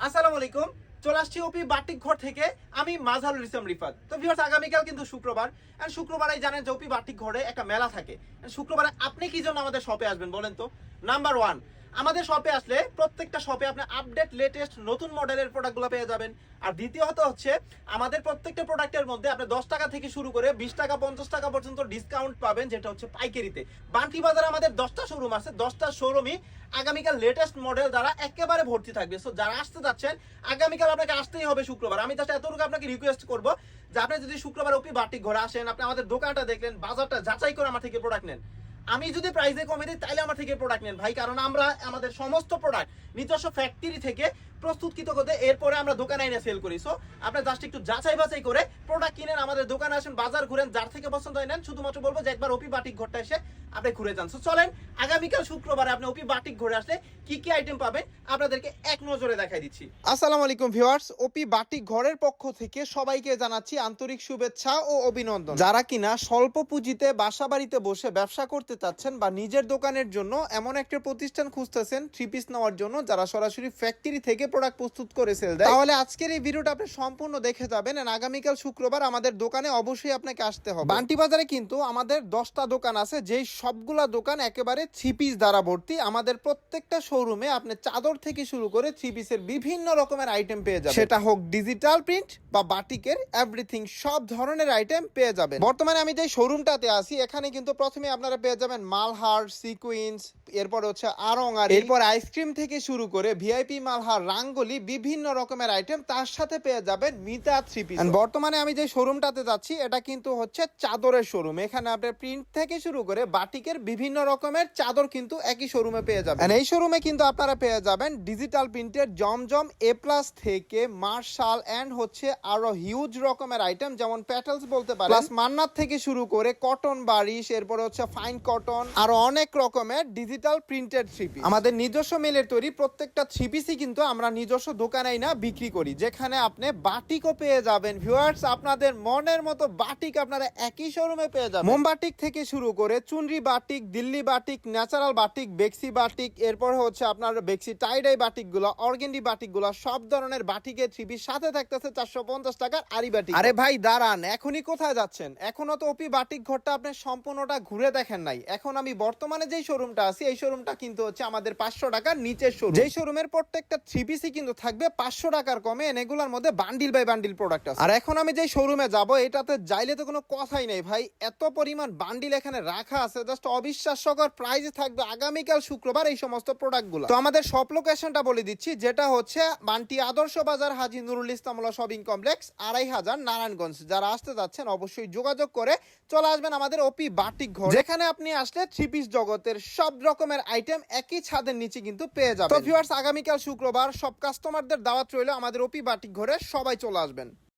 আসসালামু আলাইকুম। চলে আসছি ওপি বাটিক ঘর থেকে। আমি মাজহারুল ইসলাম রিফাত। তো ভিউয়ার্স, আগামীকাল কিন্তু শুক্রবার, এন্ড শুক্রবারেই জানেন যে ওপি বাটিক ঘরে একটা মেলা থাকে। এন্ড শুক্রবারে আপনি কি জন্য আমাদের শপে আসবেন বলেন তো? নাম্বার ওয়ান, আমাদের শপে আসলে প্রত্যেকটা শপে আপনি আপডেট লেটেস্ট নতুন মডেলের প্রোডাক্টগুলো পেয়ে যাবেন। আর দ্বিতীয়ত হচ্ছে, আমাদের প্রত্যেকটা প্রোডাক্টের মধ্যে আপনি 10 টাকা থেকে শুরু করে 20 টাকা 50 টাকা পর্যন্ত ডিসকাউন্ট পাবেন, যেটা হচ্ছে পাইকারিতে। বান্টি বাজারে আমাদের 10টা শোরুম আছে, 10টা শোরুমই আগামীকাল লেটেস্ট মডেল দ্বারা একেবারে ভর্তি থাকবে। সো যারা আসতে যাচ্ছেন, আগামীকাল আপনাকে আসতেই হবে শুক্রবার। আমি জাস্ট এতটুকু আপনাকে রিকোয়েস্ট করবো যে আপনি যদি শুক্রবার ওপি বাটিক ঘরে আসেন, আপনি আমাদের দোকানটা দেখলেন, বাজারটা যাচাই করে আমার থেকে প্রোডাক্ট নেন। আমি যদি প্রাইসে কমে দিই তাহলে আমার থেকে প্রোডাক্ট নেন ভাই, কারণ আমরা আমাদের সমস্ত প্রোডাক্ট নিজস্ব ফ্যাক্টরি থেকে প্রস্তুতকৃত করতে এরপরে আমরা দোকানে এনে সেল করি। সো আপনি জাস্ট একটু যাচাই বাছাই করে প্রোডাক্ট কিনেন, আমাদের দোকানে আসেন, বাজার ঘুরেন, যার থেকে পছন্দ হয় নেন। শুধুমাত্র বলবো যে একবার ওপি বাটিক ঘরটা এসে আপনি ঘুরে যান। সো চলেন, আগামীকাল শুক্রবারে আপনি ওপি বাটিক ঘরে আসলে কি কি আইটেম পাবেন আপনাদেরকে এক নজরে দেখাই দিচ্ছি। আসসালামু আলাইকুম ভিউয়ার্স, ওপি বাটিক ঘরের পক্ষ থেকে সবাইকে জানাচ্ছি আন্তরিক শুভেচ্ছা ও অভিনন্দন। যারা কিনা স্বল্প পুঁজিতে বাসা বাড়িতে বসে ব্যবসা করতে চাচ্ছেন বা নিজের দোকানের জন্য এমন একটা প্রতিষ্ঠান খুঁজতেছেন থ্রি পিস নেওয়ার জন্য, যারা সরাসরি ফ্যাক্টরি থেকে প্রোডাক্ট প্রস্তুত করে সেল দেয়, তাহলে আজকের এই ভিডিওটা আপনি সম্পূর্ণ দেখে যাবেন। আর আগামীকাল শুক্রবার আমাদের দোকানে অবশ্যই আপনাকে আসতে হবে। বান্টি বাজারে কিন্তু আমাদের 10টা দোকান আছে, যেই সবগুলা দোকান একেবারে থ্রি পিস দ্বারা ভর্তি। আমাদের প্রত্যেকটা শোরুমে আপনি চাদর থেকে শুরু করে থ্রি পিসের বিভিন্ন রকমের আইটেম পেয়ে যাবেন, সেটা হোক ডিজিটাল প্রিন্ট বা বাটিকের, এভরিথিং সব ধরনের আইটেম পেয়ে যাবেন। বর্তমানে আমি যে শোরুমটাতে আছি, এখানে কিন্তু প্রথমে আপনারা পেয়ে যাবেন মালহার, সিকুইন্স, এরপর হচ্ছে আরং, এরপর আইসক্রিম থেকে শুরু করে ভিআইপি মালহার, রাঙ্গলি, বিভিন্ন রকমের আইটেম, তার সাথে পেয়ে যাবেন মিতা থ্রি পিস। বর্তমানে আমি যে শোরুমটাতে যাচ্ছি, এটা কিন্তু হচ্ছে চাদরের শোরুম। এখানে আপনার প্রিন্ট থেকে শুরু করে বাটিকের বিভিন্ন রকমের চাদর কিন্তু একই শোরুমে পেয়ে যাবেন। এই শোরুমে কিন্তু আপনারা পেয়ে যাবেন ডিজিটাল প্রিন্টের জমজম, এ প্লাস থেকে মার্শাল, এন্ড হচ্ছে আরো হিউজ রকমের আইটেম, যেমন প্যাটেলস বলতে পারেন, প্লাস মান্নাত থেকে শুরু করে কটন বারিশ, এরপর হচ্ছে ফাইন কটন, আরো অনেক রকমের ডিজিটাল প্রিন্টেড থ্রি পিস। আমাদের নিজস্ব মেলের তৈরি প্রত্যেকটা থ্রি পিসই কিন্তু আমরা নিজস্ব দোকানেই না বিক্রি করি, যেখানে আপনি বাটিকও পেয়ে যাবেন। ভিউয়ার্স, আপনাদের মনের মতো বাটিক আপনারা একই শোরুমে পেয়ে যাবেন। মোম বাটিক থেকে শুরু করে chunri batik, Delhi batik, natural batik, বেক্সি বাটিক, এরপর হচ্ছে আপনার বেক্সি টাইডাই বাটিক গুলো, অর্গেন্ডি বাটিক গুলো, সব ধরনের বাটিকের থ্রি পিস সাথে থাকতেছে 450 টাকার আরি বাটিক। আরে ভাই দাঁড়ান, এখনই কোথায় যাচ্ছেন? এখনো তো ওপি বাটিক ঘরটা আপনি সম্পূর্ণটা ঘুরে দেখেন নাই। এখন আমি বর্তমানে যেই শোরুমটা আছি, এই শোরুমটা কিন্তু হচ্ছে আমাদের 500 টাকার নিচের শোরুম। যেই শোরুমের প্রত্যেকটা থ্রি পিসই কিন্তু থাকবে 500 টাকার কমে, এগুলোর মধ্যে বান্ডিল বাই বান্ডিল প্রোডাক্ট আছে। আর এখন আমি যেই শোরুমে যাব, এটাতে যাইলে তো কোনো কথাই নেই ভাই, এত পরিমাণ বান্ডিল এখানে রাখা আছে, জাস্ট অবিশ্বাস্যকর প্রাইসে থাকবে আগামীকাল শুক্রবার এই সমস্ত প্রোডাক্টগুলো। তো আমাদের শপ লোকেশনটা বলে দিচ্ছি, যেটা হচ্ছে বান্টি আদর্শ বাজার, হাজী নুরুল ইসলামুল্লাহ শপিং কমপ্লেক্স, 2500 নারায়ণগঞ্জ। যারা আসতে যাচ্ছেন অবশ্যই যোগাযোগ করে চলে আসবেন আমাদের ওপি বাটিক ঘর, যেখানে আপনি আসলে থ্রি পিস জগতের সব রকমের আইটেম একই ছাদের নিচে কিন্তু পেয়ে যাবেন। তো ভিউয়ার্স, আগামীকাল শুক্রবার সব কাস্টমারদের দাওয়াত রইল, আমাদের ওপি বাটিক ঘরে সবাই চলে আসবেন।